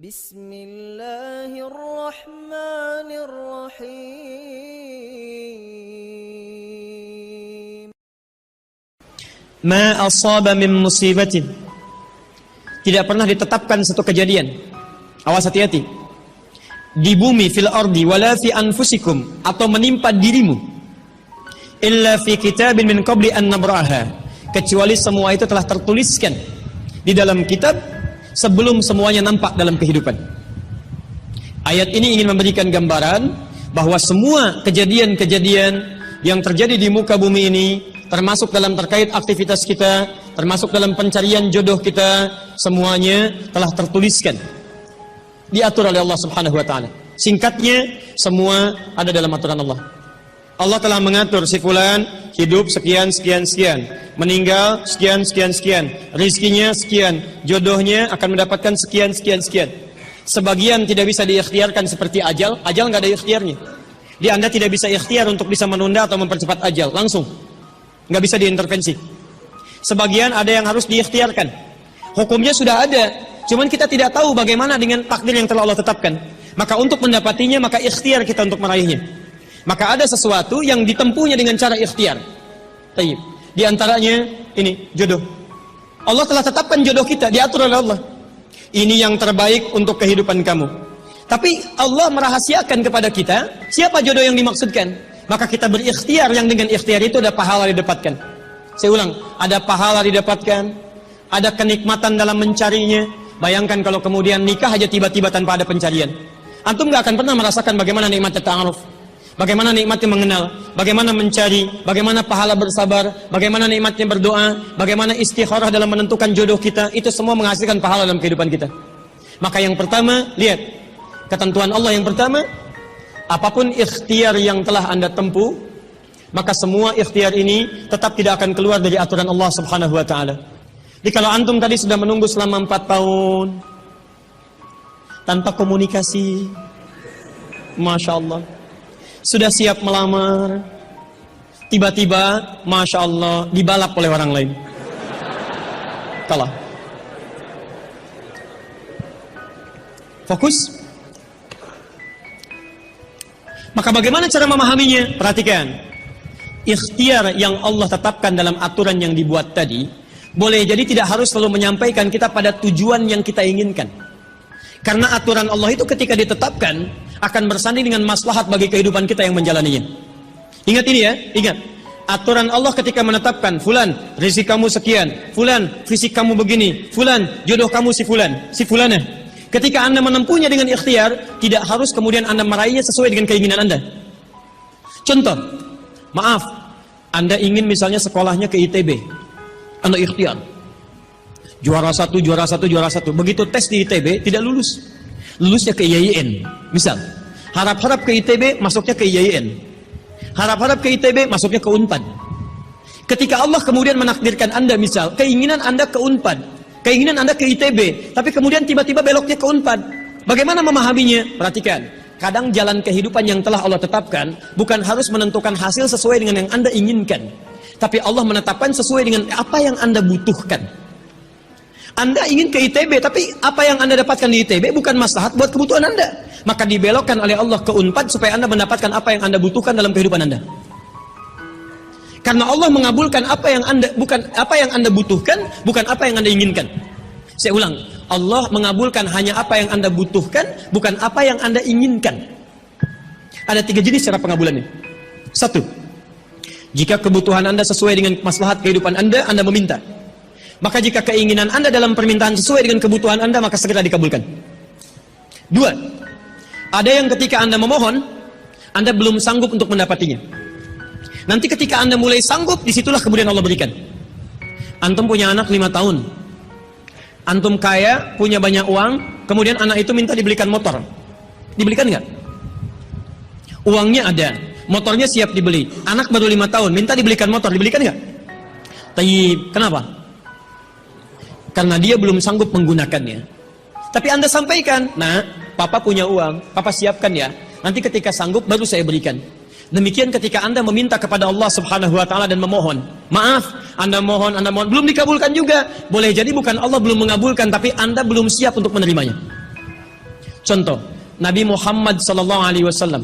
Bismillahirrahmanirrahim. Ma asaba min musibatin. Tidak pernah ditetapkan satu kejadian. Awas, hati-hati. Di bumi, fil ardi, wala fi anfusikum, atau menimpa dirimu, illa fi kitabin min qabli an nabraha, kecuali semua itu telah tertuliskan di dalam kitab sebelum semuanya nampak dalam kehidupan. Ayat ini ingin memberikan gambaran bahwa semua kejadian-kejadian yang terjadi di muka bumi ini, termasuk dalam terkait aktivitas kita, termasuk dalam pencarian jodoh kita, semuanya telah tertuliskan, diatur oleh Allah Subhanahu wa taala. Singkatnya, semua ada dalam aturan Allah. Allah telah mengatur si fulan hidup sekian sekian sekian, meninggal sekian sekian sekian, rizkinya sekian, jodohnya akan mendapatkan sekian sekian sekian. Sebagian tidak bisa diikhtiarkan seperti ajal nggak ada ikhtiarnya. Anda tidak bisa ikhtiar untuk bisa menunda atau mempercepat ajal, langsung nggak bisa diintervensi. Sebagian ada yang harus diikhtiarkan, hukumnya sudah ada, cuman kita tidak tahu bagaimana dengan takdir yang telah Allah tetapkan. Maka untuk mendapatinya, maka ikhtiar kita untuk meraihnya. Maka ada sesuatu yang ditempuhnya dengan cara ikhtiar. Tayyib. Di antaranya ini jodoh. Allah telah tetapkan jodoh kita, diatur oleh Allah. Ini yang terbaik untuk kehidupan kamu. Tapi Allah merahasiakan kepada kita siapa jodoh yang dimaksudkan. Maka kita berikhtiar, yang dengan ikhtiar itu ada pahala didapatkan. Saya ulang, ada pahala didapatkan, ada kenikmatan dalam mencarinya. Bayangkan kalau kemudian nikah aja tiba-tiba tanpa ada pencarian. Antum gak akan pernah merasakan bagaimana nikmatnya ta'aruf, bagaimana nikmatnya mengenal, bagaimana mencari, bagaimana pahala bersabar, bagaimana nikmatnya berdoa, bagaimana istikharah dalam menentukan jodoh kita. Itu semua menghasilkan pahala dalam kehidupan kita. Maka yang pertama, lihat ketentuan Allah yang pertama, apapun ikhtiar yang telah Anda tempuh, maka semua ikhtiar ini tetap tidak akan keluar dari aturan Allah Subhanahu wa taala. Jadi kalau antum tadi sudah menunggu selama 4 tahun tanpa komunikasi, Masya Allah, sudah siap melamar, tiba-tiba Masya Allah dibalap oleh orang lain, kalah. Fokus. Maka bagaimana cara memahaminya? Perhatikan, ikhtiar yang Allah tetapkan dalam aturan yang dibuat tadi, boleh jadi tidak harus selalu menyampaikan kita pada tujuan yang kita inginkan. Karena aturan Allah itu ketika ditetapkan akan bersanding dengan maslahat bagi kehidupan kita yang menjalaninya. Ingat ini ya, ingat. Aturan Allah ketika menetapkan, fulan, rezeki kamu sekian, fulan, fisik kamu begini, fulan, jodoh kamu si fulan, si fulanah. Ketika Anda menempuhnya dengan ikhtiar, tidak harus kemudian Anda meraihnya sesuai dengan keinginan Anda. Contoh, maaf, Anda ingin misalnya sekolahnya ke ITB, Anda ikhtiar, juara satu. Begitu tes di ITB tidak lulus, lulusnya ke IAIN, misal. Harap-harap ke ITB, masuknya ke IAIN. Harap-harap ke ITB, masuknya ke UNPAD. Ketika Allah kemudian menakdirkan Anda, misal, keinginan Anda ke UNPAD, keinginan Anda ke ITB, tapi kemudian tiba-tiba beloknya ke UNPAD. Bagaimana memahaminya? Perhatikan, kadang jalan kehidupan yang telah Allah tetapkan bukan harus menentukan hasil sesuai dengan yang Anda inginkan, tapi Allah menetapkan sesuai dengan apa yang Anda butuhkan. Anda ingin ke ITB, tapi apa yang Anda dapatkan di ITB bukan maslahat buat kebutuhan Anda. Maka dibelokkan oleh Allah ke UNPAD supaya Anda mendapatkan apa yang Anda butuhkan dalam kehidupan Anda. Karena Allah mengabulkan apa yang Anda butuhkan, bukan apa yang Anda inginkan. Saya ulang, Allah mengabulkan hanya apa yang Anda butuhkan, bukan apa yang Anda inginkan. Ada 3 jenis cara pengabulannya. 1, jika kebutuhan Anda sesuai dengan maslahat kehidupan Anda meminta. Maka jika keinginan Anda dalam permintaan sesuai dengan kebutuhan Anda, maka segera dikabulkan. 2, ada yang ketika Anda memohon, Anda belum sanggup untuk mendapatinya. Nanti ketika Anda mulai sanggup, disitulah kemudian Allah berikan. Antum punya anak 5 tahun. Antum kaya, punya banyak uang, kemudian anak itu minta dibelikan motor. Dibelikan nggak? Uangnya ada, motornya siap dibeli. Anak baru 5 tahun, minta dibelikan motor, dibelikan nggak? Tayyib, kenapa? Karena dia belum sanggup menggunakannya. Tapi Anda sampaikan, nah, papa punya uang, papa siapkan ya. Nanti ketika sanggup baru saya berikan. Demikian ketika Anda meminta kepada Allah Subhanahu wa taala dan memohon. Maaf, Anda mohon, belum dikabulkan juga. Boleh jadi bukan Allah belum mengabulkan, tapi Anda belum siap untuk menerimanya. Contoh, Nabi Muhammad SAW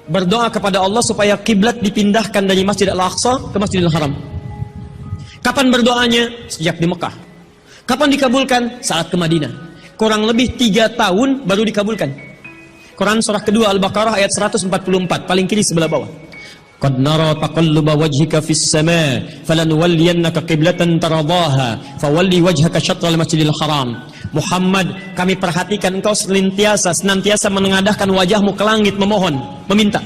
berdoa kepada Allah supaya kiblat dipindahkan dari Masjid Al-Aqsa ke Masjidil Haram. Kapan berdoanya? Sejak di Mekah. Kapan dikabulkan? Saat ke Madinah. Kurang lebih 3 tahun baru dikabulkan. Quran surah kedua Al-Baqarah ayat 144, paling kiri sebelah bawah. Qad nara taqalluba wajhika fis sama' falanuwalliyannaka qiblatan taradaha fawalli wajhaka syatral Masjidil Haram. Muhammad, kami perhatikan engkau senantiasa menengadahkan wajahmu ke langit memohon, meminta.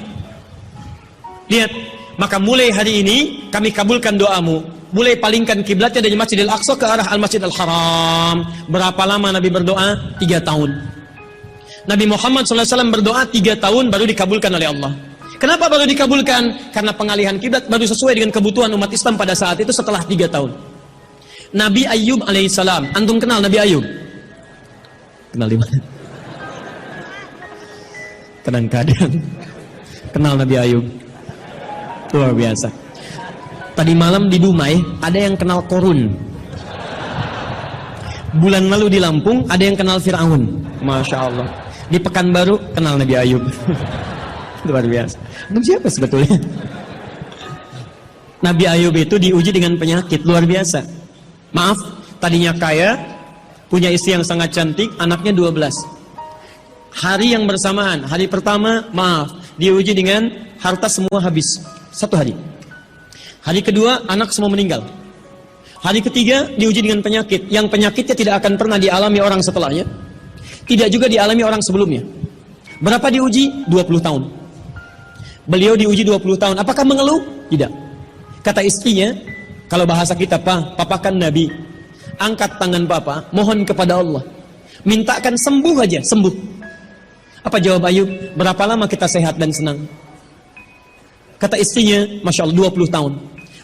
Lihat, maka mulai hari ini kami kabulkan doamu. Mulai palingkan kiblatnya dari Masjidil Aqsa ke arah Al-Masjidil Haram. Berapa lama Nabi berdoa? 3 tahun. Nabi Muhammad SAW berdoa 3 tahun baru dikabulkan oleh Allah. Kenapa baru dikabulkan? Karena pengalihan kiblat baru sesuai dengan kebutuhan umat Islam pada saat itu setelah 3 tahun. Nabi Ayub alaihissalam, antum kenal Nabi Ayub? Kenal di mana? Tenang keadaan. Kenal Nabi Ayub. Luar biasa. Tadi malam di Dumai ada yang kenal Korun. Bulan lalu di Lampung ada yang kenal Fir'aun. Masya Allah. Di Pekanbaru kenal Nabi Ayub. Luar biasa. Itu siapa sebetulnya? Nabi Ayub itu diuji dengan penyakit luar biasa. Maaf, tadinya kaya, punya istri yang sangat cantik, anaknya 12. Hari yang bersamaan, hari pertama, maaf, diuji dengan harta semua habis. 1 hari. Hari kedua, anak semua meninggal. Hari ketiga, diuji dengan penyakit. Yang penyakitnya tidak akan pernah dialami orang setelahnya. Tidak juga dialami orang sebelumnya. Berapa diuji? 20 tahun. Beliau diuji 20 tahun. Apakah mengeluh? Tidak. Kata istrinya, kalau bahasa kita, papa kan Nabi. Angkat tangan papa, mohon kepada Allah. Mintakan sembuh aja, sembuh. Apa jawab Ayub? Berapa lama kita sehat dan senang? Kata istrinya, Masya Allah, 20 tahun.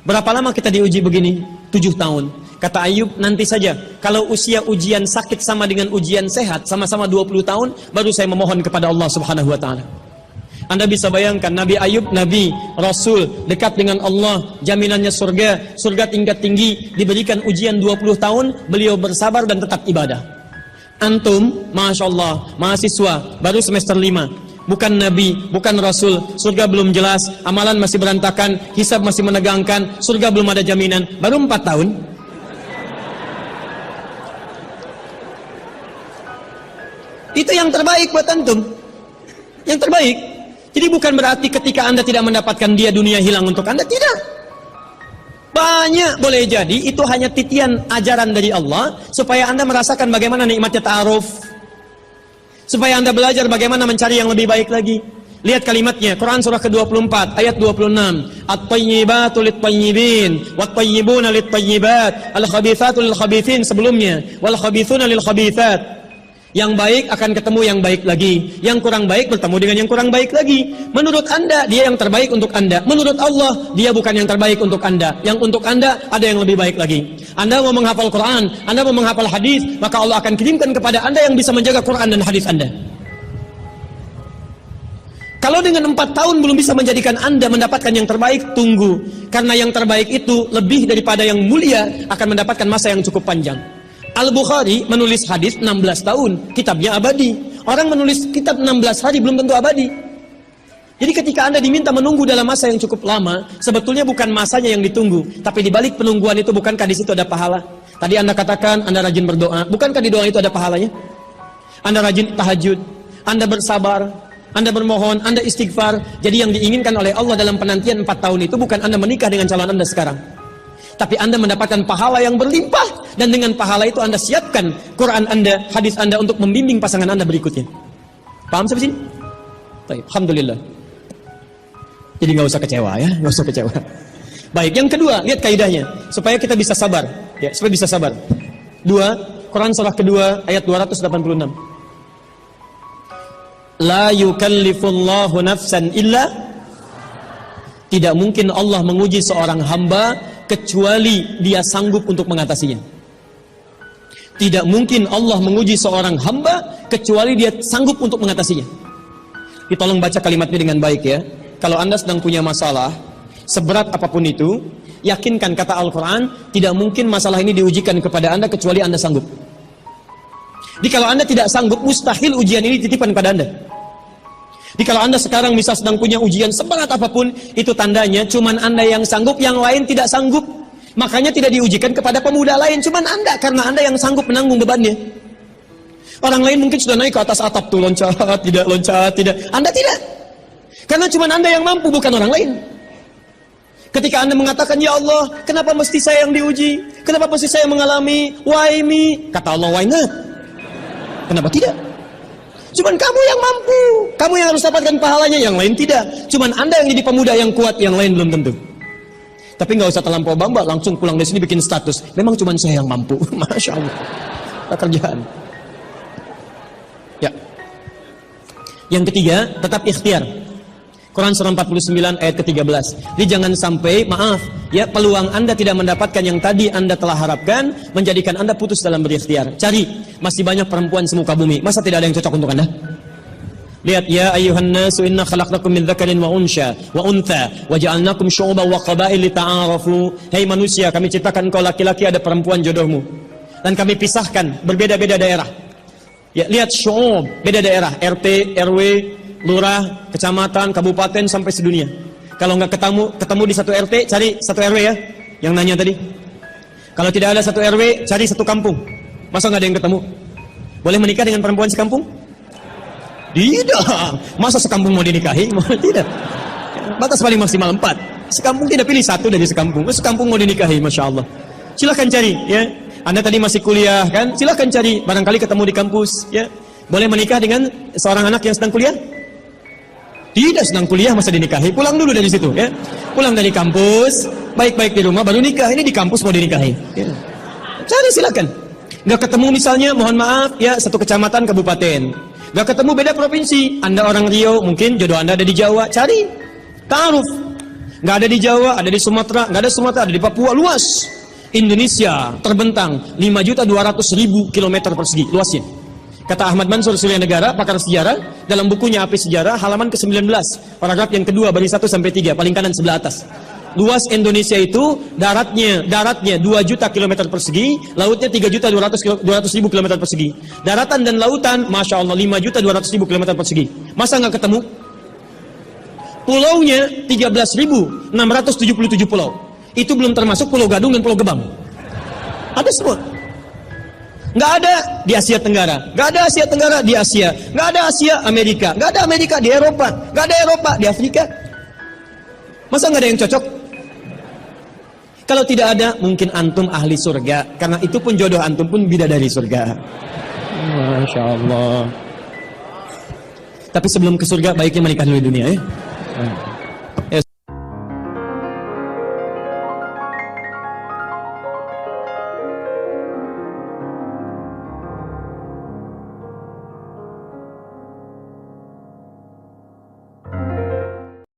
Berapa lama kita diuji begini? 7 tahun. Kata Ayub, nanti saja. Kalau usia ujian sakit sama dengan ujian sehat, sama-sama 20 tahun, baru saya memohon kepada Allah Subhanahu wa Ta'ala. Anda bisa bayangkan, Nabi Ayub, Nabi, Rasul, dekat dengan Allah, jaminannya surga, surga tingkat tinggi, diberikan ujian 20 tahun, beliau bersabar dan tetap ibadah. Antum, Masya Allah, mahasiswa, baru semester 5. Bukan Nabi, bukan Rasul, surga belum jelas, amalan masih berantakan, hisab masih menegangkan, surga belum ada jaminan, baru 4 tahun. Itu yang terbaik buat antum. Yang terbaik. Jadi bukan berarti ketika Anda tidak mendapatkan dia, dunia hilang untuk Anda, tidak. Banyak boleh jadi itu hanya titian ajaran dari Allah supaya Anda merasakan bagaimana nikmatnya ta'aruf, supaya Anda belajar bagaimana mencari yang lebih baik lagi. Lihat kalimatnya, Quran surah ke-24 ayat 26. At-tayyibatu lit-tayyibin wat-tayyibuna lit-tayyibat al-khabithatu lil-khabithin, sebelumnya wal khabithuna lil-khabithat. Yang baik akan ketemu yang baik lagi, yang kurang baik bertemu dengan yang kurang baik lagi. Menurut Anda dia yang terbaik untuk Anda, menurut Allah dia bukan yang terbaik untuk Anda. Yang untuk Anda ada yang lebih baik lagi. Anda mau menghafal Quran, Anda mau menghafal hadis, maka Allah akan kirimkan kepada Anda yang bisa menjaga Quran dan hadis Anda. Kalau dengan 4 tahun belum bisa menjadikan Anda mendapatkan yang terbaik, tunggu. Karena yang terbaik itu lebih daripada yang mulia akan mendapatkan masa yang cukup panjang. Al-Bukhari menulis hadis 16 tahun, kitabnya abadi. Orang menulis kitab 16 hari belum tentu abadi. Jadi ketika Anda diminta menunggu dalam masa yang cukup lama, sebetulnya bukan masanya yang ditunggu, tapi di balik penungguan itu bukankah di situ ada pahala? Tadi Anda katakan Anda rajin berdoa, bukankah di doa itu ada pahalanya? Anda rajin tahajud, Anda bersabar, Anda bermohon, Anda istighfar. Jadi yang diinginkan oleh Allah dalam penantian 4 tahun itu bukan Anda menikah dengan calon Anda sekarang, tapi Anda mendapatkan pahala yang berlimpah. Dan dengan pahala itu Anda siapkan Quran Anda, hadis Anda untuk membimbing pasangan Anda berikutnya. Paham sampai sini? Baik, alhamdulillah. Jadi nggak usah kecewa ya, nggak usah kecewa. Baik, yang kedua, lihat kaidahnya supaya kita bisa sabar, ya, supaya bisa sabar. 2, Quran surah kedua ayat 286. La yukallifullahu nafsan illa, tidak mungkin Allah menguji seorang hamba kecuali dia sanggup untuk mengatasinya. Tidak mungkin Allah menguji seorang hamba kecuali dia sanggup untuk mengatasinya. Tolong baca kalimatnya dengan baik ya. Kalau Anda sedang punya masalah, seberat apapun itu, yakinkan kata Al-Quran, tidak mungkin masalah ini diujikan kepada Anda kecuali Anda sanggup. Jadi kalau Anda tidak sanggup, mustahil ujian ini titipan pada Anda. Jadi kalau Anda sekarang misal sedang punya ujian seberat apapun, itu tandanya cuman Anda yang sanggup, yang lain tidak sanggup. Makanya tidak diujikan kepada pemuda lain, cuman Anda, karena Anda yang sanggup menanggung bebannya. Orang lain mungkin sudah naik ke atas atap tuh, loncat, tidak. Anda tidak. Karena cuman Anda yang mampu, bukan orang lain. Ketika Anda mengatakan, ya Allah, kenapa mesti saya yang diuji? Kenapa mesti saya mengalami? Why me? Kata Allah, why not? Kenapa tidak? Cuman kamu yang mampu. Kamu yang harus dapatkan pahalanya, yang lain tidak. Cuman Anda yang jadi pemuda yang kuat, yang lain belum tentu. Tapi nggak usah terlampau bangga, langsung pulang dari sini bikin status. Memang cuman saya yang mampu. Masya Allah. Pekerjaan. Ya. Yang ketiga, tetap ikhtiar. Quran surah 49 ayat ke-13. Jadi jangan sampai, maaf, ya, peluang Anda tidak mendapatkan yang tadi Anda telah harapkan, menjadikan Anda putus dalam berikhtiar. Cari, masih banyak perempuan semuka bumi. Masa tidak ada yang cocok untuk Anda? Lihat, ya ayyuhan nasu inna khalaqnakum min dzakarin wa untha wa ja'alnakum syu'uban wa qabail lita'arafu. Hei manusia, kami ciptakan engkau laki-laki, ada perempuan jodohmu. Dan kami pisahkan berbeda-beda daerah. Ya, lihat syu'ub, beda daerah, RT, RW, lurah, kecamatan, kabupaten, sampai sedunia. Kalau nggak ketemu di satu RT, cari satu RW ya, yang nanya tadi. Kalau tidak ada satu RW, cari satu kampung. Masa nggak ada yang ketemu? Boleh menikah dengan perempuan sekampung? Tidak. Masa sekampung mau dinikahi? Tidak. Batas paling maksimal 4. Sekampung tidak pilih satu dari sekampung. Sekampung mau dinikahi, Masya Allah. Silahkan cari ya. Anda tadi masih kuliah kan? Silahkan cari, barangkali ketemu di kampus ya. Boleh menikah dengan seorang anak yang sedang kuliah? Tidak sedang kuliah masa dinikahi, pulang dulu dari situ ya. Pulang dari kampus, baik-baik di rumah baru nikah. Ini di kampus mau dinikahi ya. Cari silakan. Nggak ketemu misalnya, mohon maaf ya, satu kecamatan, kabupaten. Nggak ketemu, beda provinsi. Anda orang Riau, mungkin jodoh Anda ada di Jawa. Cari, ta'aruf. Nggak ada di Jawa, ada di Sumatera. Nggak ada Sumatera, ada di Papua. Luas Indonesia terbentang 5.200.000 kilometer persegi luasnya. Kata Ahmad Mansur Surya Negara, pakar sejarah, dalam bukunya Api Sejarah, halaman ke-19, paragraf yang kedua, baris 1 sampai 3, paling kanan sebelah atas. Luas Indonesia itu, daratnya 2 juta kilometer persegi, lautnya 3.200.000 kilometer persegi. Daratan dan lautan, Masya Allah, 5.200.000 kilometer persegi. Masa nggak ketemu? Pulaunya 13.677 pulau. Itu belum termasuk Pulau Gadung dan Pulau Gebang. Ada semua. Nggak ada di Asia Tenggara, nggak ada Asia Tenggara di Asia, nggak ada Asia Amerika, nggak ada Amerika di Eropa, nggak ada Eropa di Afrika. Masa nggak ada yang cocok? Kalau tidak ada, mungkin antum ahli surga, karena itu pun jodoh antum pun bidadari surga. Masya Allah. Tapi sebelum ke surga, baiknya menikah dulu di dunia ya.